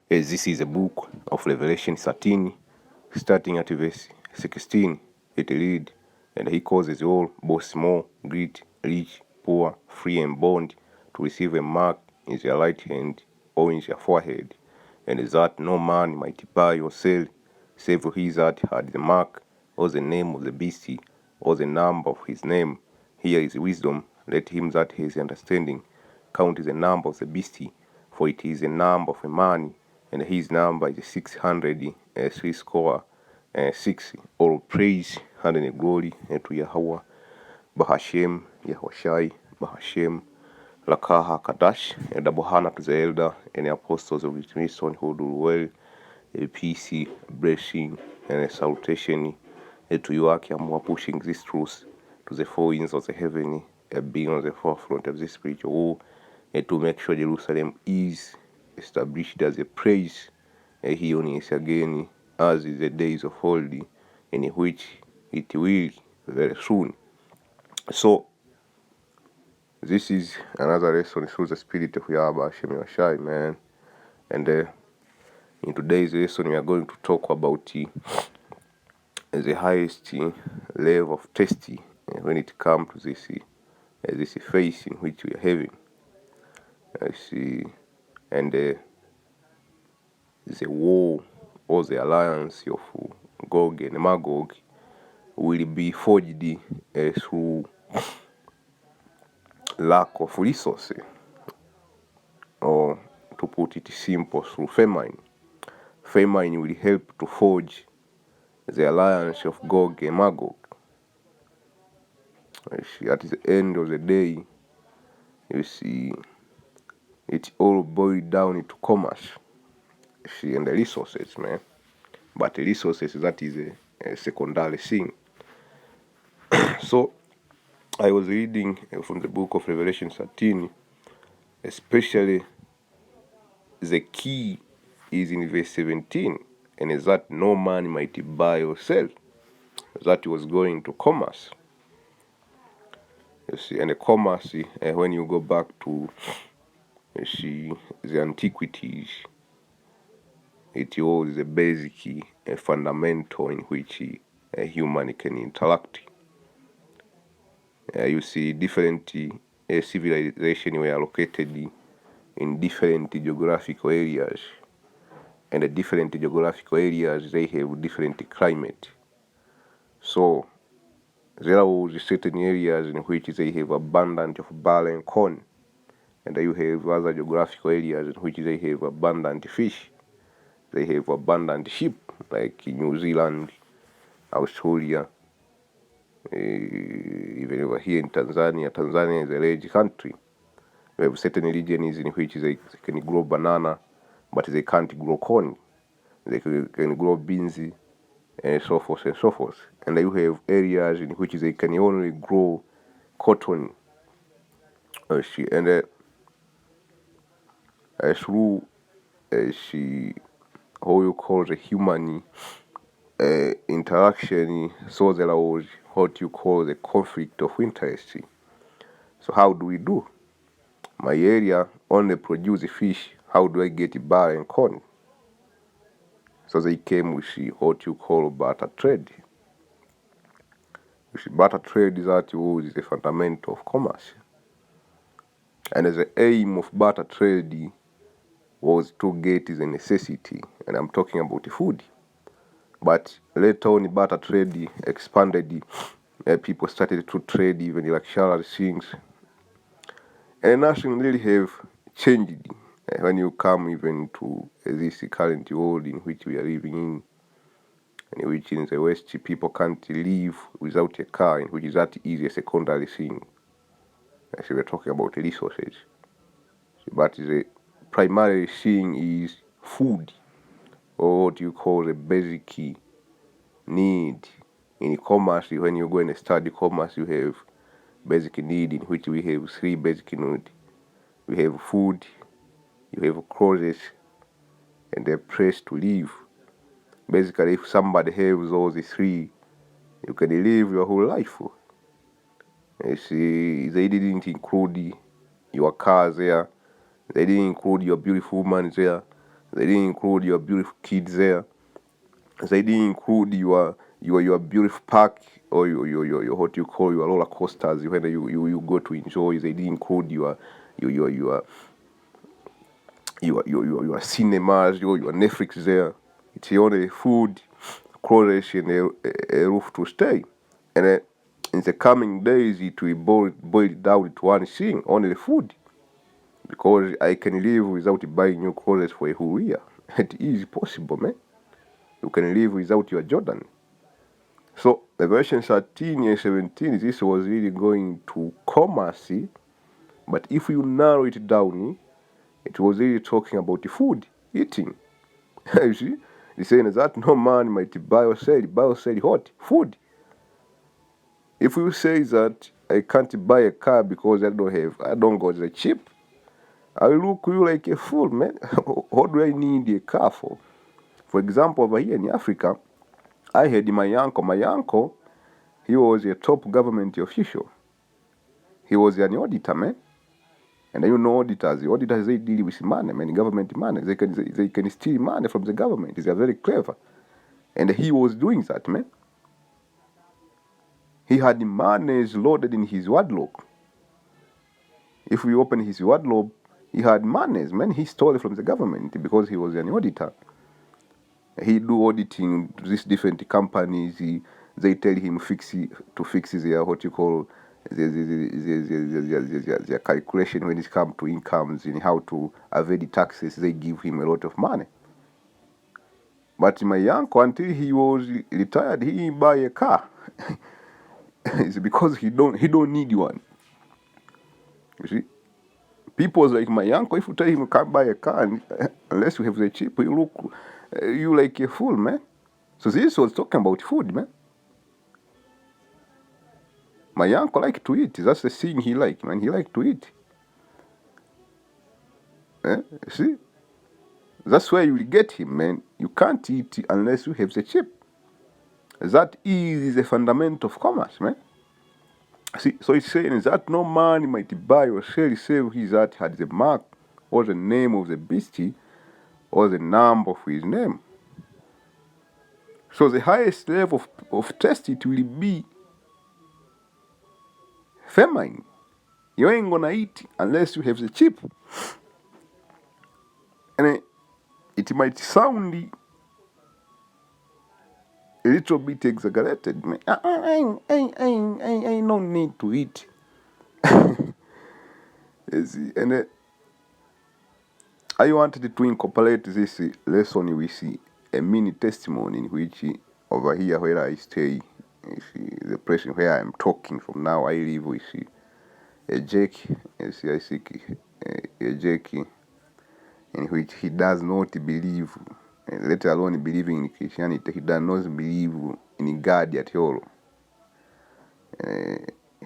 As this is a book of Revelation 13, starting at verse 16, it reads, "And he causes all, both small, great, rich, poor, free and bond, to receive a mark in their right hand or in their forehead, and that no man might buy or sell, save he that had the mark, or the name of the beast, or the number of his name. Here is wisdom. Let him that has understanding count the number of the beast, for it is the number of a man, and his number is 666. All praise and glory to Yahweh, Bahashem, Yahushai, Bahashem, Lakaha Kadash, and double honor to the elder and the apostles of his mission who do well, a peace, blessing, and a salutation to you. I am pushing this truth to the four winds of the heaven, being on the forefront of this spiritual war, and to make sure Jerusalem is established as a praise here on earth again, as is the days of old, in which it will very soon. So this is another lesson through the spirit of Yahweh Hashem Yashai, man. And in today's lesson, we are going to talk about the highest level of testing when it comes to this phase in which we are having. And the war or the alliance of Gog and Magog will be forged through lack of resources, or to put it simple, through famine. Famine will help to forge the alliance of Gog and Magog. At the end of the day, you see, it all boiled down into commerce, and the resources, man. But the resources, that is a secondary thing. So I was reading from the book of Revelation 13, especially the key is in verse 17, and is that no man might buy or sell. That was going to commerce. You see, and the commerce, when you go back to the antiquities, it was the basic fundamental in which a human can interact. You see, different civilizations were located in different geographical areas, and the different geographical areas, they have different climate. So there was certain areas in which they have abundance of barley and corn, and you have other geographical areas in which they have abundant fish. They have abundant sheep, like in New Zealand, Australia, even over here in Tanzania. Tanzania is a large country. We have certain regions in which they can grow banana, but they can't grow corn. They can grow beans, and so forth and so forth. And you have areas in which they can only grow cotton. And through how you call the human interaction, so there was what you call the conflict of interest. So how do we do? My area only produces fish. How do I get barley and corn? So they came with what you call barter trade. Barter trade is that was the fundamental of commerce. And the aim of barter trade was to get the necessity, and I'm talking about food. But later on, barter trade expanded. People started to trade even luxurious things, and nothing really have changed when you come even to this current world in which we are living in, in which in the West people can't live without a car, in which that is a secondary thing. So we're talking about resources, but the primary thing is food, or what you call the basic need. In commerce, when you go and study commerce, you have basic need, in which we have three basic needs. We have food, you have clothes, and a place to live. Basically, if somebody has all the three, you can live your whole life. You see, they didn't include your car there. They didn't include your beautiful woman there. They didn't include your beautiful kids there. They didn't include your beautiful park or your what you call your roller coasters when you go to enjoy. They didn't include your cinemas, your Netflix there. It's only food, clothes, and a roof to stay. And in the coming days, it will boil down to one thing: only the food. Because I can live without buying new clothes for a whole year. It is possible, man. You can live without your Jordan. So the version 13 and 17, this was really going to commerce, but if you narrow it down, it was really talking about the food, eating. You see, he's saying that no man might buy or sell what? Food. If you say that I can't buy a car because I don't got the chip, I will look you like a fool, man. What do I need a car for? For example, over here in Africa, I had my uncle. My uncle, he was a top government official. He was an auditor, man. And you know auditors. The auditors, they deal with money, man, government money. They can steal money from the government. They are very clever. And he was doing that, man. He had monies loaded in his wardrobe. If we open his wardrobe, he had monies, man. He stole it from the government because he was an auditor. He do auditing to these different companies. They tell him to fix their what you call their calculation when it comes to incomes and how to evade taxes. They give him a lot of money. But my uncle, until he was retired, he didn't buy a car. It's because he don't need one. You see, people like my uncle, if you tell him you can't buy a car unless you have the chip, you look you like a fool, man. So this was talking about food, man. My uncle liked to eat. That's the thing he liked, man. He liked to eat. See? That's where you will get him, man. You can't eat unless you have the chip. That is the fundament of commerce, man. See, so it's saying that no man might buy or sell save he that had the mark or the name of the beast or the number of his name. So the highest level of test it will be famine. You ain't gonna eat unless you have the chip. And it might sound a little bit exaggerated. I don't need to eat. And I wanted to incorporate this lesson with a mini testimony in which over here where I stay, the place where I'm talking from now, I live with a Jake, a Jake in which he does not believe, let alone believing in Christianity. He does not believe in God at all.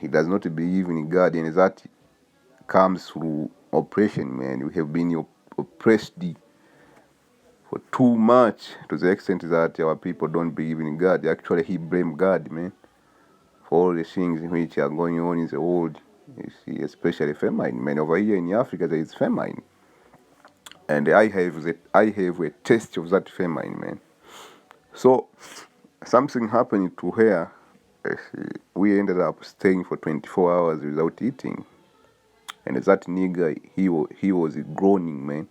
He does not believe in God, and that comes through oppression, man. We have been oppressed for too much, to the extent that our people don't believe in God. Actually, he blamed God, man, for all the things which are going on in the world. You see, especially famine, man. Over here in Africa, there is famine. And I have a taste of that famine, man. So something happened to her. We ended up staying for 24 hours without eating. And that nigga, he was groaning, man.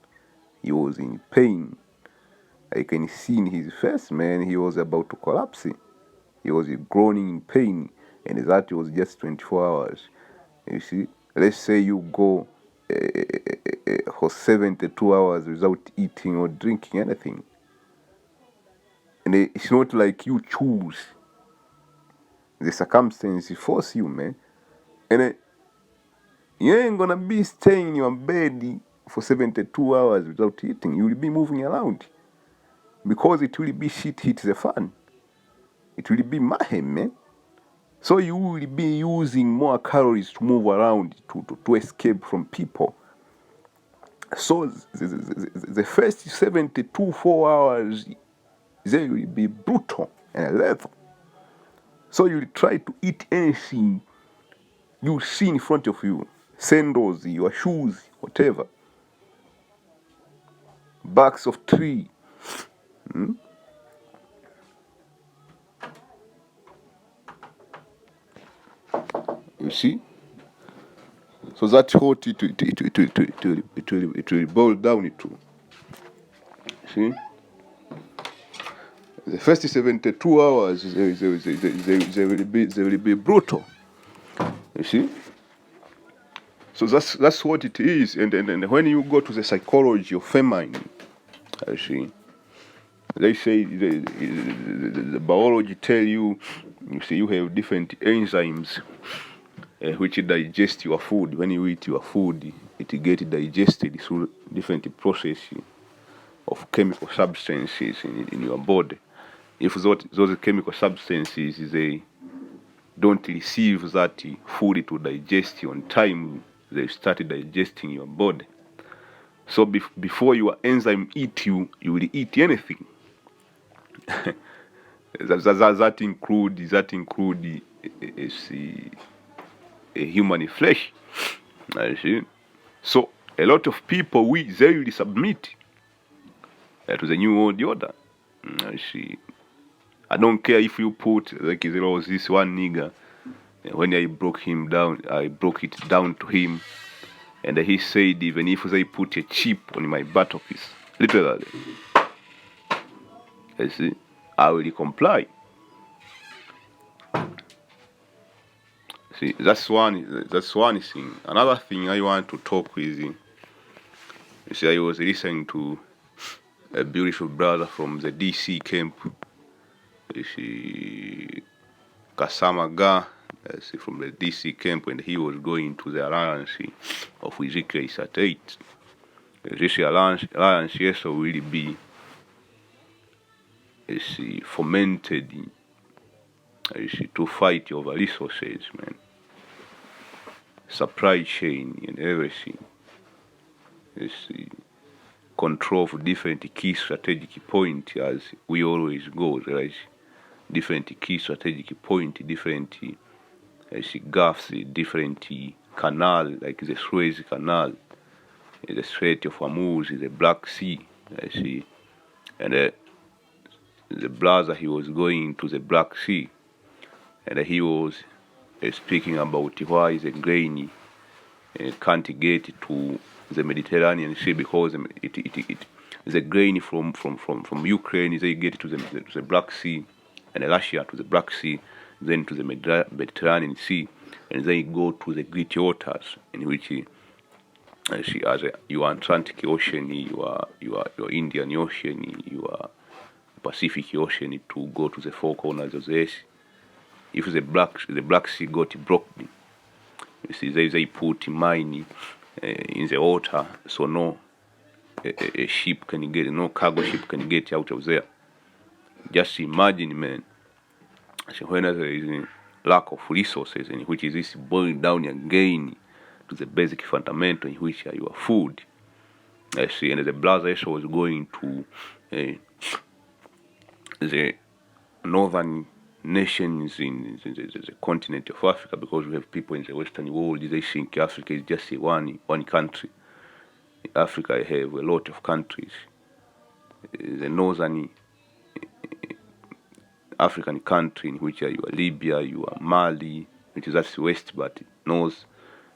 He was in pain. I can see in his face, man, he was about to collapse. He was groaning in pain. And that was just 24 hours. You see, let's say you go for 72 hours without eating or drinking anything. And it's not like you choose. The circumstances force you, man. And you ain't gonna be staying in your bed for 72 hours without eating. You will be moving around. Because it will be shit hit the fan. It will be mayhem, man. So you will be using more calories to move around, to escape from people. So the first 4 hours, they will be brutal and lethal. So you will try to eat anything you see in front of you. Sandals, your shoes, whatever. barks of tree. You see? So that's what it will boil down to. See? The first 72 hours they will be brutal. You see? So that's what it is. And when you go to the psychology of famine, you see, they say the biology tell you, you see, you have different enzymes which digest your food. When you eat your food, it gets digested through different processes of chemical substances in your body. If those chemical substances they don't receive that food to digest on time, they start digesting your body. So before your enzyme eat you, you will eat anything. that include a human flesh. I see. So a lot of people they will submit to the new world order. I see. I don't care if you put like there was this one nigger. When I broke it down to him, and he said even if they put a chip on my battle piece, literally, I see, I will comply. See, that's one thing. Another thing I want to talk with you see, I was listening to a beautiful brother from the DC camp. You see, Kasamaga, from the DC camp, and he was going to the alliance of Ezekiel 38. This alliance also will be fomented to fight over resources, man, supply chain and everything. Control of different key strategic points as we always go. There is different key strategic point, different gaps, different canal, like the Suez Canal, the Strait of Hormuz, the Black Sea, I see. And the brother, he was going to the Black Sea, and he was speaking about why the grain can't get to the Mediterranean Sea, because the grain from Ukraine, they get to the Black Sea, and Russia to the Black Sea, then to the Mediterranean Sea, and they go to the Great waters, in which as your Atlantic Ocean, your Indian Ocean, your Pacific Ocean, to go to the four corners of the earth. If the Black Sea got blocked, you see, they put mine in the water, so no a ship can get, no cargo ship can get out of there. Just imagine, man, so when there is lack of resources, in which is this boiling down again to the basic fundamental, in which are your food. I see, and the brother also was going to the northern nations in the continent of Africa, because we have people in the Western world, they think Africa is just one country. In Africa, I have a lot of countries. The northern African country, in which are your Libya, your Mali, which is that's west, but north.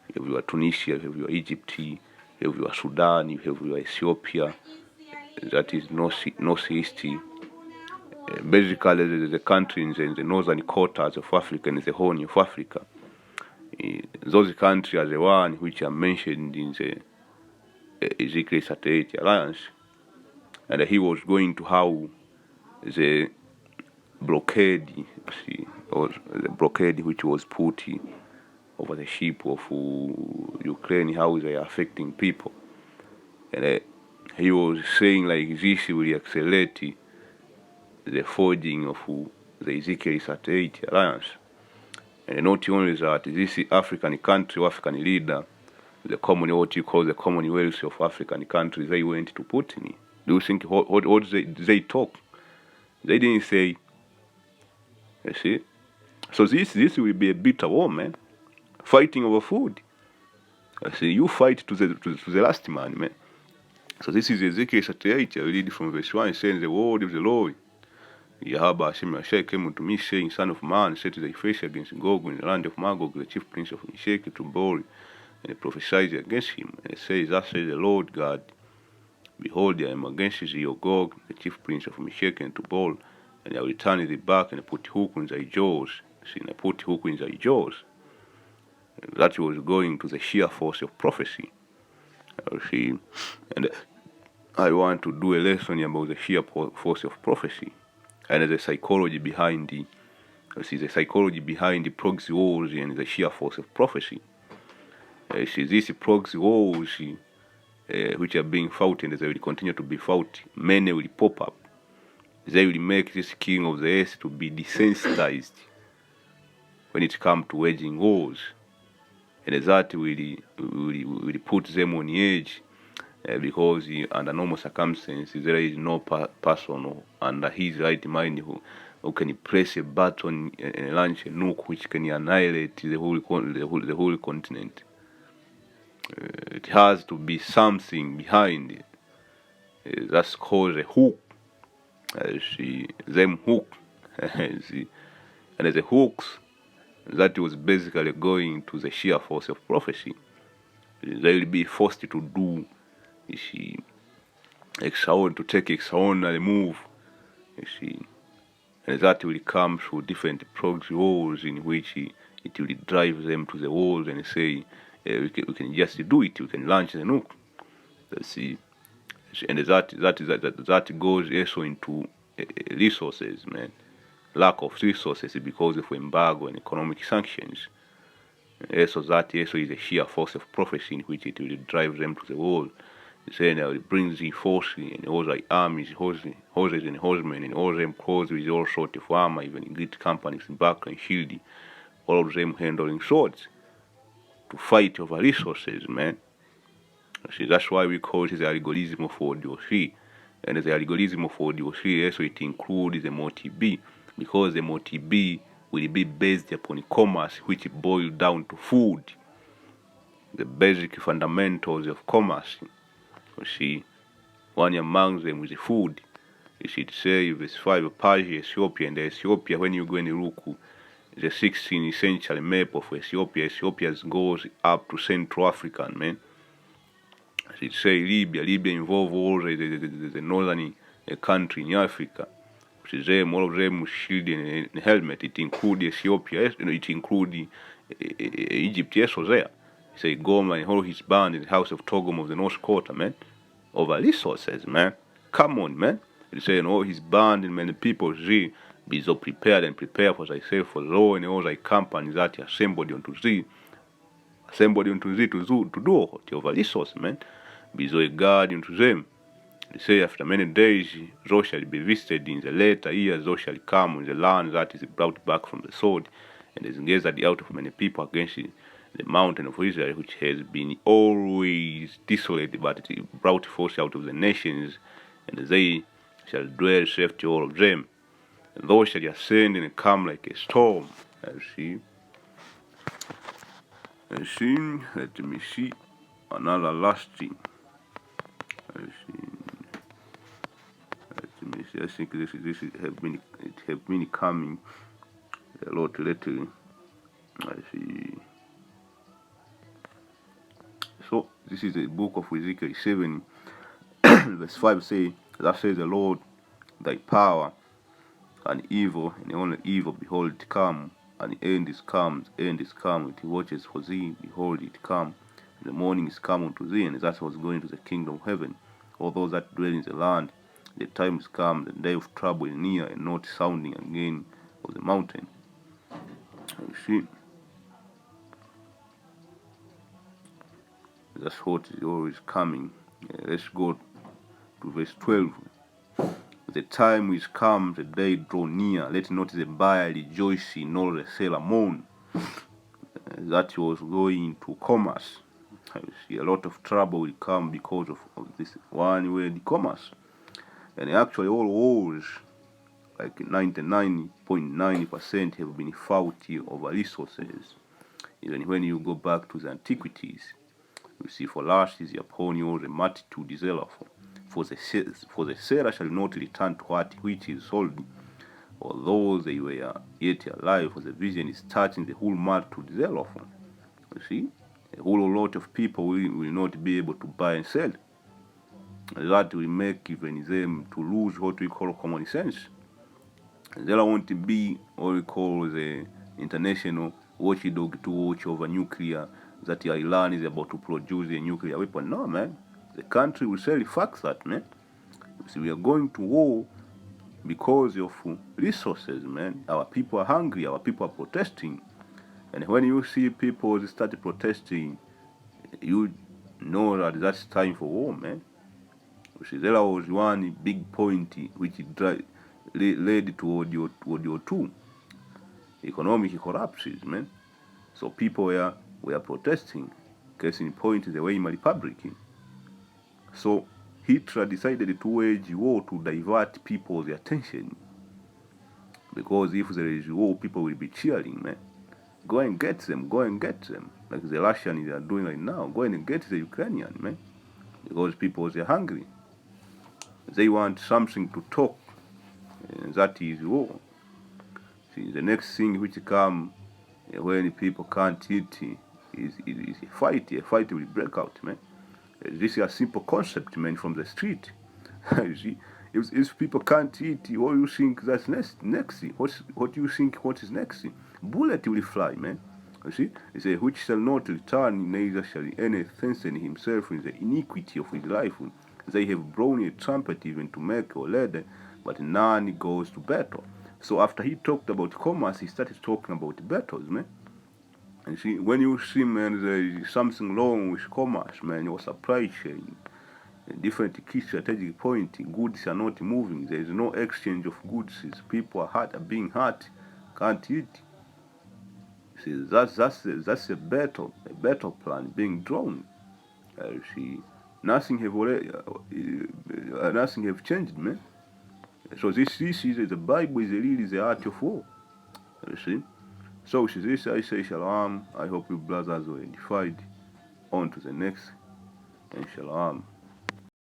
You have your Tunisia, you have your Egypt, you have your Sudan, you have your Ethiopia, that is northeast. Basically, the countries in the northern quarters of Africa and the Horn of Africa. Those countries are the one which are mentioned in the Ezekiel 38 alliance. And he was going to how the blockade, or the blockade which was put over the ship of Ukraine, how they are affecting people. And he was saying like this will accelerate the forging of the Ezekiel 38 alliance. And not only that, this African country, African leader, what you call the Commonwealth of African countries, they went to Putin. Do you think what they talk? They didn't say. You see? So this will be a bitter war, man. Fighting over food. I see, you fight to the last man, man. So this is Ezekiel 38. I read from verse 1. It says, the word of the Lord, Yahweh Hashem Yahshua, came unto me, saying, Son of man, set thy face against Gog in the land of Magog, the chief prince of Meshech, to Tubal, and prophesied against him. And it says, thus says the Lord God, behold, I am against thee, O Gog, the chief prince of Meshech and Tubal, and I will turn thee back and put hook in thy jaws. See, and I put hook in thy jaws. That was going to the sheer force of prophecy. See, and I want to do a lesson about the sheer force of prophecy and the psychology behind the psychology behind the proxy wars and the sheer force of prophecy. See, these proxy wars, which are being fought and they will continue to be fought, many will pop up. They will make this king of the earth to be desensitized when it comes to waging wars, and that will put them on the edge. Because under normal circumstances there is no person under his right mind who can press a button and launch a nuke which can annihilate the whole continent. It has to be something behind it. That's called a hook. Them hook. And the hooks, that was basically going to the sheer force of prophecy. They will be forced to do to take extraordinary move, and that will come through different proxy wars in which it will drive them to the walls and say, we can just do it, we can launch the nuke. And that goes also into resources, man. Lack of resources because of embargo and economic sanctions. So that also is a sheer force of prophecy in which it will drive them to the wall. Saying I will bring thee force and all thy armies, horses and horsemen, and all them clothed with all sorts of armor, even in great companies, back and shield, all of them handling swords, to fight over resources, man. See, that's why we call it the algorithm of WW3. And the algorithm of WW3 also it includes the MOTB, because the MOTB will be based upon commerce, which boils down to food, the basic fundamentals of commerce. You see, one among them is food. You should say verse 5, Persia, Ethiopia, and Ethiopia, when you go and look the 16th century map of Ethiopia, Ethiopia goes up to Central Africa, man. I should say Libya involves all the northern country in Africa. All of them with shield and helmet. It includes Ethiopia, it includes Egypt, also there. Say Goma and all his band in the house of Togom of the North Quarter, man. Over resources, man. Come on, man. He say, all his band and many people, be so prepared and prepare for thyself for law and all thy companies that he assembled unto thee. Assembled unto thee to do what? Over resources, man. Be so a guard unto them. They say after many days thou shalt be visited, in the later years thou shalt come in the land that is brought back from the sword, and is gathered out of many people against the mountain of Israel, which has been always desolate, but it brought forth out of the nations, and they shall dwell safety all of them. And thou shalt ascend and come like a storm. See, let me see another last thing. I think this have been coming a lot lately. I see. So this is the book of Ezekiel 7, verse 5 say, thus says the Lord, thy power and evil, and only evil, behold it come, and the end is come, it watches for thee, behold it come, and the morning is come unto thee, and that was going to the kingdom of heaven. All those that dwell in the land, the time is come, the day of trouble is near, and not sounding again of the mountain. You see, that's what is always coming. Let's go to verse 12. The time is come, the day draw near. Let not the buyer rejoice, nor the seller mourn. That was going to commerce. You see, a lot of trouble will come because of this one word, commerce. And actually all wars, like 99.9% have been fought over resources. Even when you go back to the antiquities, you see, for last is upon you the multitude is zealous. For the seller shall not return to that which is sold, although they were yet alive, for the vision is touching the whole multitude thereof. You see, a whole lot of people will not be able to buy and sell. That will make even them to lose what we call common sense. There won't be what we call the international watchdog to watch over nuclear, that Iran is about to produce a nuclear weapon. No, man. The country will say, fuck that, man. So we are going to war because of resources, man. Our people are hungry, our people are protesting. And when you see people start protesting, you know that that's time for war, man. You see, there was one big point which led to World War II. Economic collapses, man. So people were protesting. Case in point is the Weimar Republic. So Hitler decided to wage war to divert people's attention. Because if there is war, people will be cheering, man. Go and get them, go and get them. Like the Russians are doing right now. Go and get the Ukrainian, man. Because people are hungry. They want something to talk. And that is war. See, the next thing which come when people can't eat is a fight. A fight will break out, man. This is a simple concept, man, from the street. You see, if people can't eat, what do you think that's next? What do you think what is next? Bullet will fly, man. You see, it says, which shall not return, neither shall any strengthen himself in the iniquity of his life. They have blown a trumpet even to make or lead, but none goes to battle. So after he talked about commerce, he started talking about battles, man. And see, when you see, man, there is something wrong with commerce, man, your supply chain, different key strategic point, goods are not moving, there is no exchange of goods, people are being hurt, can't eat. See, that's a battle plan being drawn. See, nothing have changed, man. So this is the Bible is really the art of war. You see. So with this I say shalom. I hope you brothers were edified. On to the next, and shalom.